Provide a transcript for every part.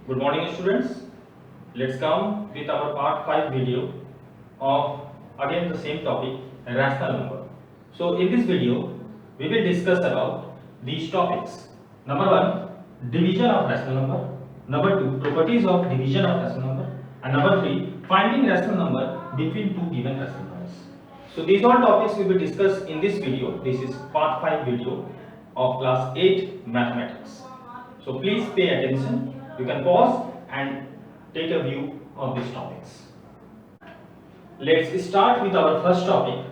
Good morning students. Let's come with our part 5 video of again the same topic, rational number. So in this video we will discuss about these topics. Number 1, division of rational number. Number 2, properties of division of rational number. And number 3, finding rational number between two given rational numbers. So these all topics will be discussed in this video. This is part 5 video of class 8 mathematics. So please pay attention. You can pause and take a view of these topics. Let's start with our first topic,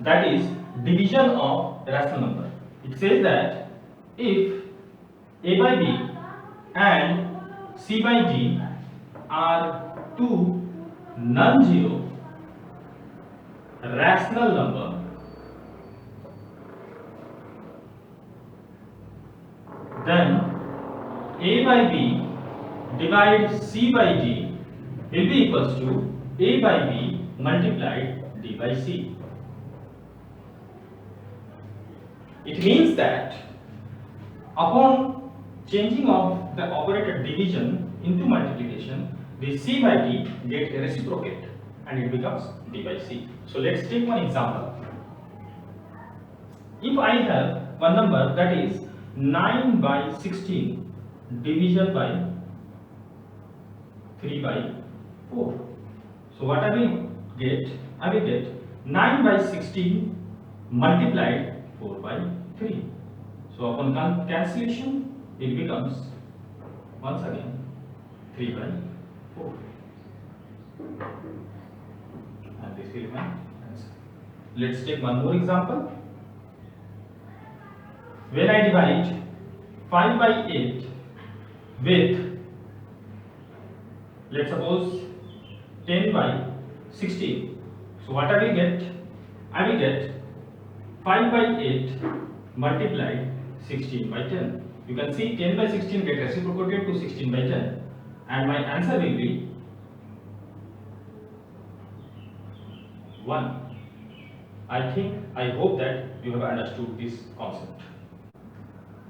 that is division of rational number. It says that if a by b and c by d are two non-zero rational number, then a by b divided c by d will be equals to a by b multiplied d by c. It means that upon changing of the operator division into multiplication, the c by d get reciprocate and it becomes d by c. So let's take one example. If I have one number that is 9 by 16 division by 3 by 4. So what I will get? I will get 9 by 16 multiplied 4 by 3. So upon cancellation, it becomes once again 3 by 4. And this will be my answer. Let's take one more example. When I divide 5 by 8 with, let's suppose, 10 by 16. So what I will get? I will get 5 by 8 multiplied 16 by 10. You can see 10 by 16 get reciprocated to 16 by 10, and my answer will be 1. I hope that you have understood this concept.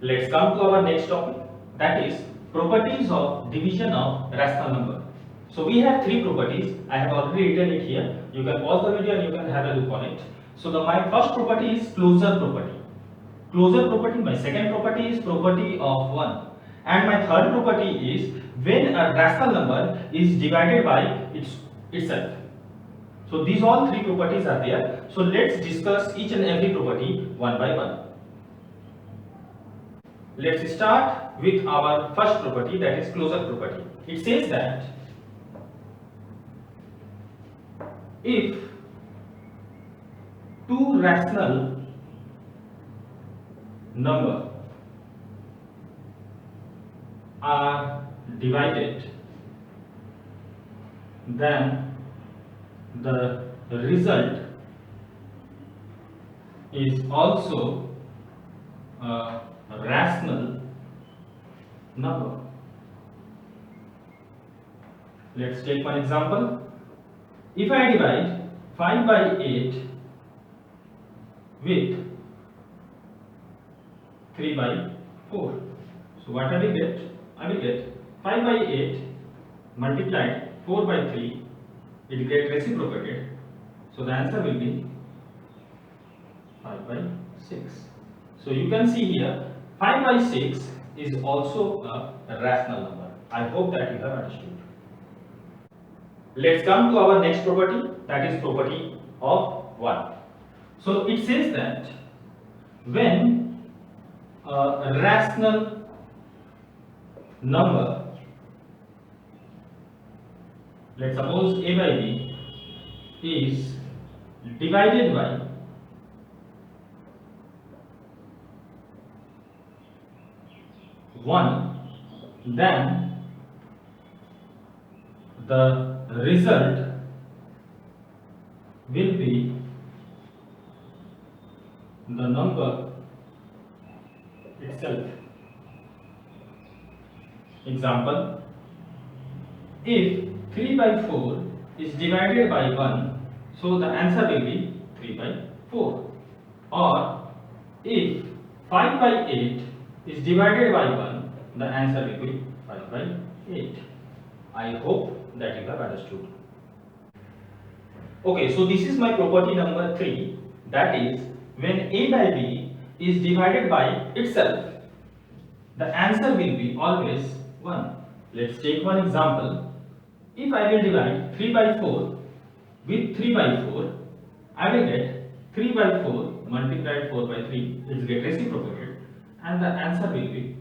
Let's come to our next topic, that is properties of division of rational number. So we have three properties. I have already written it here. You can pause the video and you can have a look on it. So my first property is closure property. Closure property. My second property is property of 1. And my third property is when a rational number is divided by itself. So these all three properties are there. So let's discuss each and every property one by one. Let's start with our first property, that is closure property. It says that if two rational number are divided, then the result is also a rational number. Let's take one example. If I divide 5 by 8 with 3 by 4, so what I will get? I will get 5 by 8 multiplied 4 by 3, it gets reciprocated, so the answer will be 5 by 6. So you can see here 5 by 6 is also a rational number. I hope that you have understood. Let's come to our next property, that is property of 1. So it says that when a rational number, let's suppose a by b, is divided by one, then the result will be the number itself. Example, if 3 by 4 is divided by 1, so the answer will be 3 by 4. Or if 5 by 8 is divided by 1, the answer will be 5 by 8. I hope that you have understood. Okay, so this is my property number 3, that is, when a by b is divided by itself, the answer will be always 1. Let's take one example. If I will divide 3 by 4 with 3 by 4, I will get 3 by 4 multiplied 4 by 3, it will get reciprocated, and the answer will be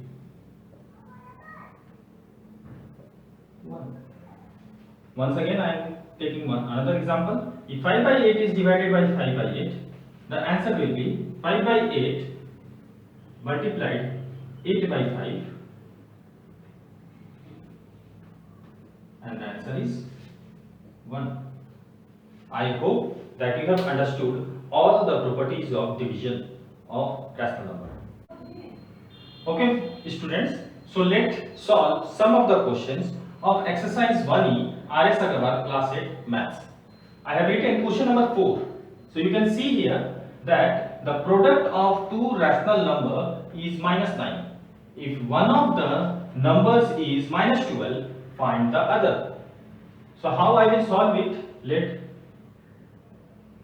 1. Once again, I am taking another example. If 5 by 8 is divided by 5 by 8, the answer will be 5 by 8 multiplied 8 by 5, and the answer is 1. I hope that you have understood all the properties of division of rational number. Okay, students, so let's solve some of the questions of exercise 1E RS Agarwal class 8 maths. I have written question number 4. So you can see here that the product of two rational number is minus 9. If one of the numbers is minus 12, find the other. So how I will solve it?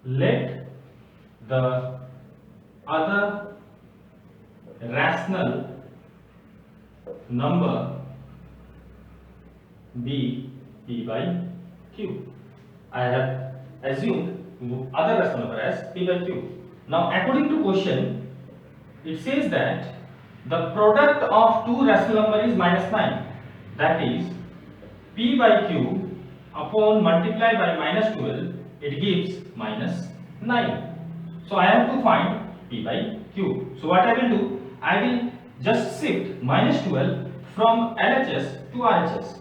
Let the other rational number be p by q. I have assumed other rational number as p by q. Now according to question, it says that the product of two rational number is minus 9. That is, p by q upon multiply by minus 12, it gives minus 9. So I have to find p by q. So what I will do, I will just shift minus 12 from LHS to RHS.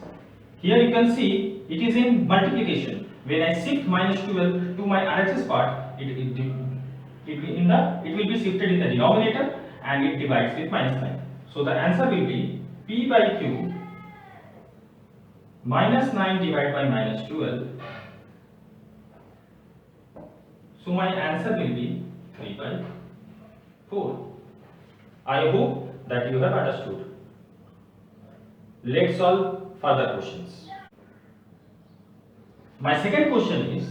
Here you can see it is in multiplication. When I shift minus 12 to my RHS part, it will be shifted in the denominator and it divides with minus 9. So the answer will be p by q minus 9 divided by minus 12. So my answer will be 3 by 4. I hope that you have understood. Let's solve further questions. My second question is,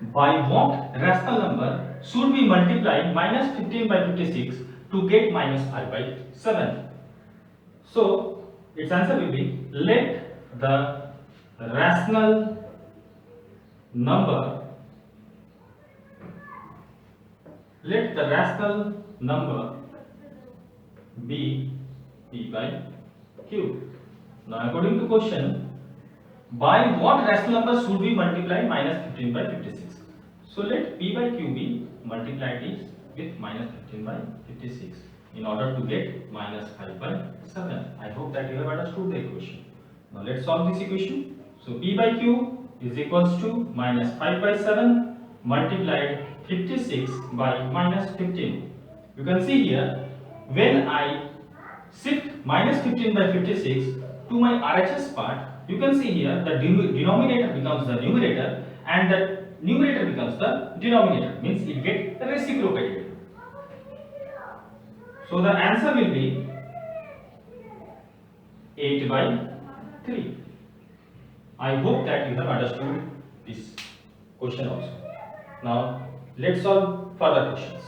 by what rational number should we multiply minus 15 by 56 to get minus 5 by 7? So its answer will be, let the rational number be p by q. Now according to question, by what rational number should we multiply minus 15 by 56? So let p by q be multiplied with minus 15 by 56 in order to get minus 5 by 7. I hope that you have understood the equation. Now let's solve this equation. So p by q is equals to minus 5 by 7 multiplied 56 by minus 15. You can see here, when I shift minus 15 by 56 to my RHS part, you can see here the denominator becomes the numerator and the numerator becomes the denominator, means it gets reciprocated. So the answer will be 8 by 3. I hope that you have understood this question also. Now let's solve further questions.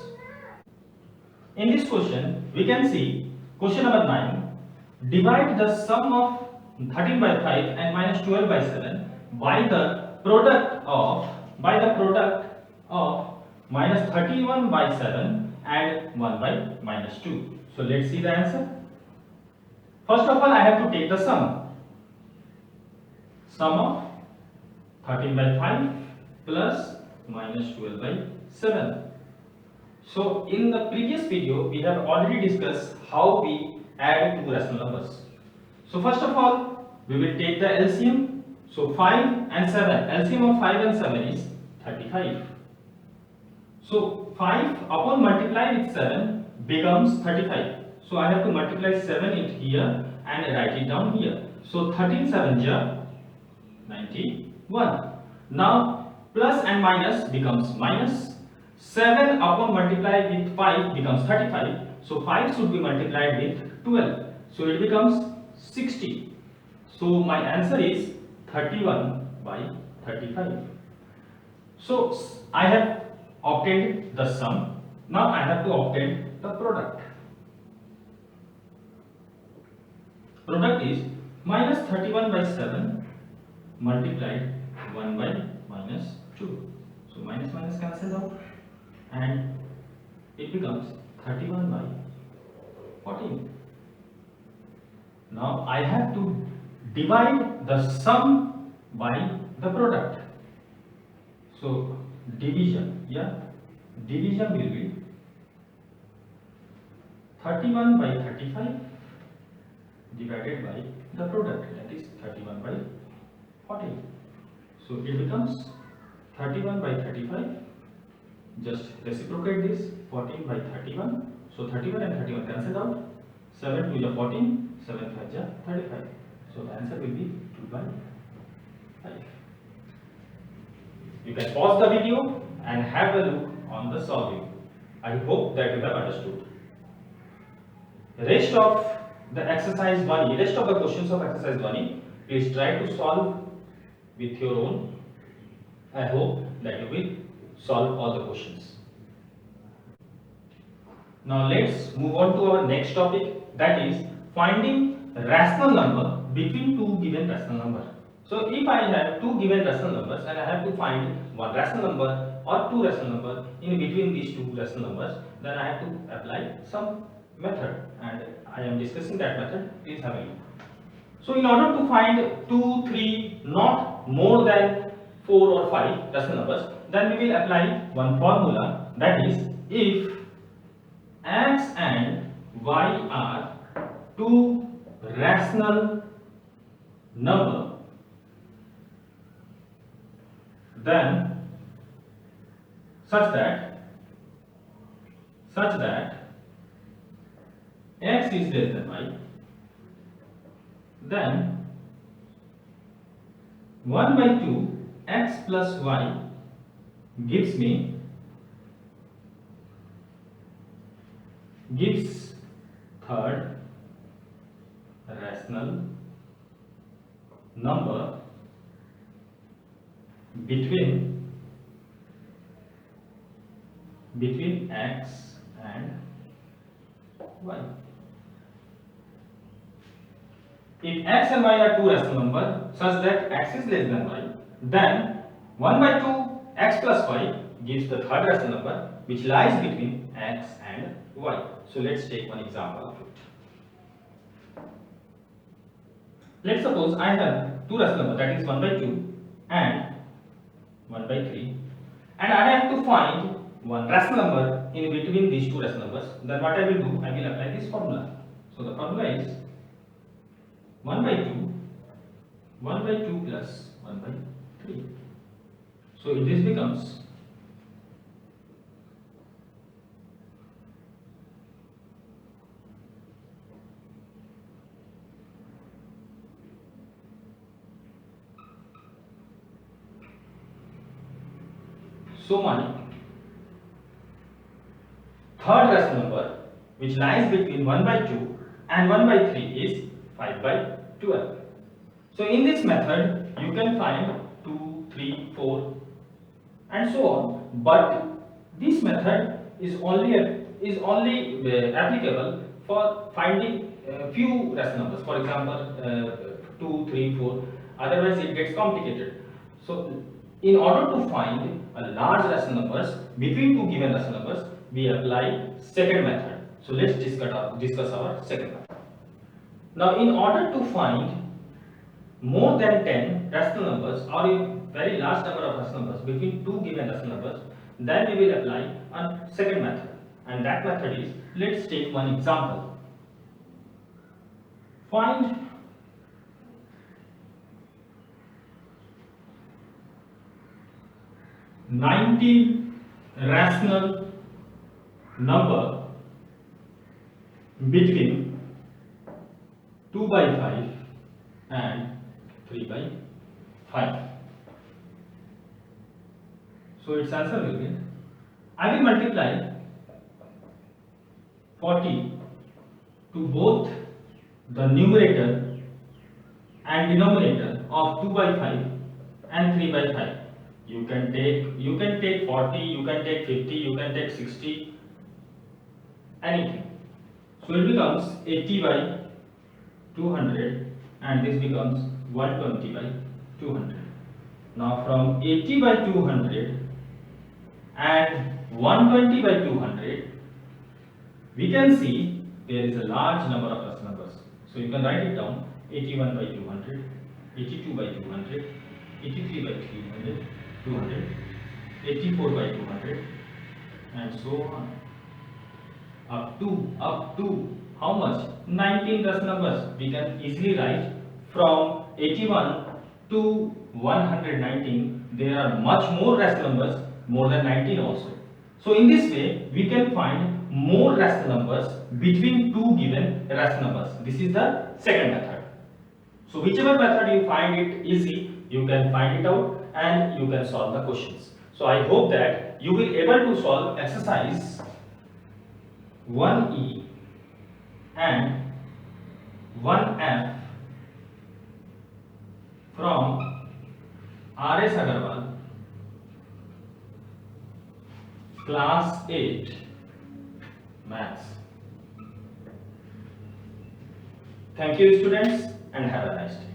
In this question, we can see question number 9. Divide the sum of 13 by 5 and minus 12 by 7 by the product of minus 31 by 7 and 1 by minus 2. So let's see the answer. First of all, I have to take the sum of 13 by 5 plus minus 12 by 7. So in the previous video, we have already discussed how we add two rational numbers. So first of all, we will take the LCM. So 5 and 7, LCM of 5 and 7 is 35. So 5 upon multiply with 7 becomes 35. So I have to multiply 7 in here and write it down here. So 13 7 ja 91. Now plus and minus becomes minus. 7 upon multiply with 5 becomes 35. So 5 should be multiplied with 12. So it becomes 60. So my answer is 31 by 35. So I have obtained the sum. Now I have to obtain the product. Product is minus 31 by 7 multiplied 1 by minus 2. So minus minus cancelled out and it becomes 31 by 14. Now I have to divide the sum by the product. So division, division will be 31 by 35 divided by the product, that is 31 by 14. So it becomes 31 by 35. Just reciprocate this, 14 by 31. So 31 and 31 cancelled out. 7 2 is 14, 7 5 is 35. So the answer will be 2 by 5. You can pause the video and have a look on the solving. I hope that you have understood. Rest of the exercise 1, rest of the questions of exercise 1, please try to solve with your own. I hope that you will solve all the questions. Now let's move on to our next topic, that is finding rational number between two given rational numbers. So if I have two given rational numbers and I have to find one rational number or two rational numbers in between these two rational numbers, then I have to apply some method and I am discussing that method. Please have a look. So in order to find 2, 3, not more than 4 or 5 rational numbers, then we will apply one formula, that is if x and y are two rational number, then such that x is less than y, then 1 by 2 x plus y gives third rational number between x and y. If x and y are two rational numbers such that x is less than y, then 1 by 2 x plus y gives the third rational number which lies between x and y. So let's take one example of it. Let's suppose I have two rational numbers, that is 1 by 2 and 1 by 3, and I have to find one rational number in between these two rational numbers. Then what I will do, I will apply this formula. So the formula is 1 by 2 plus 1 by 3. So this becomes so my third rational number which lies between 1 by 2 and 1 by 3 is 5 by 12. So in this method you can find 2, 3, 4 and so on, but this method is only applicable for finding few rational numbers, for example 2, 3, 4, otherwise it gets complicated. So in order to find a large rational numbers between two given rational numbers, we apply second method. So let's discuss our second method. Now in order to find more than 10 rational numbers or a very large number of rational numbers between two given rational numbers, then we will apply a second method, and that method is, let's take one example. Find rational number between 2 by 5 and 3 by 5. So its answer will be, I will multiply 40 to both the numerator and denominator of 2 by 5 and 3 by 5. You can take 40, you can take 50, you can take 60, anything. So it becomes 80 by 200 and this becomes 120 by 200. Now from 80 by 200 and 120 by 200, we can see there is a large number of rational numbers. So you can write it down: 81 by 200, 82 by 200, 83 by 300, 200, 84 by 200, and so on. Up to how much? 19 rational numbers. We can easily write from 81 to 119. There are much more rational numbers, more than 19 also. So in this way, we can find more rational numbers between two given rational numbers. This is the second method. So whichever method you find it easy, you can find it out and you can solve the questions. So I hope that you will be able to solve exercise 1E and 1F from R.S. Agarwal, class 8 maths. Thank you students and have a nice day.